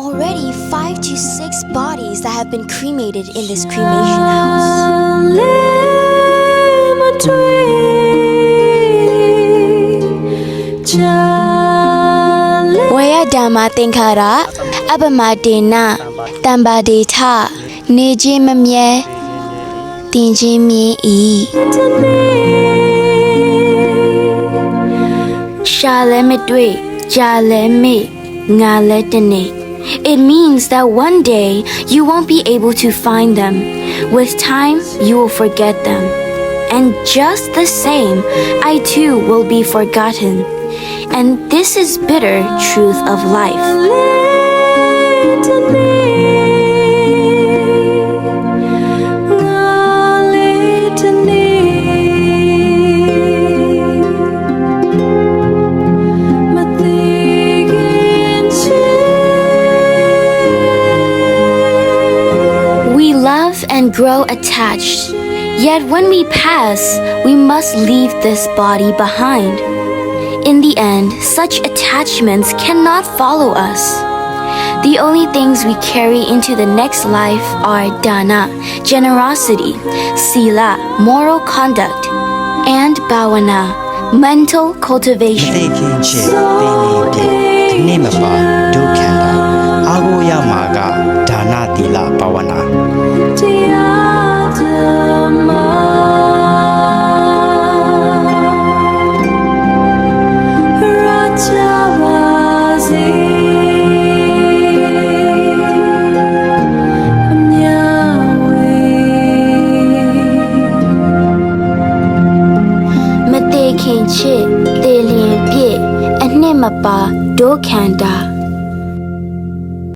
Already 5 to 6 bodies that have been cremated in this cremation house. Waya Dhamma Tinkara Abamadena Tambadeta Nejimamye Tinjimi E Shalemedwe Jaleme Ngaletene. It means that one day you won't be able to find them. With time, you will forget them. And just the same, I too will be forgotten. And this is bitter truth of life. We love and grow attached. Yet when we pass, we must leave this body behind. In the end, such attachments cannot follow us. The only things we carry into the next life are dana, generosity, sila, moral conduct, and bhavana, mental cultivation. Mate kinche, telien pie, and nemapa do kanda.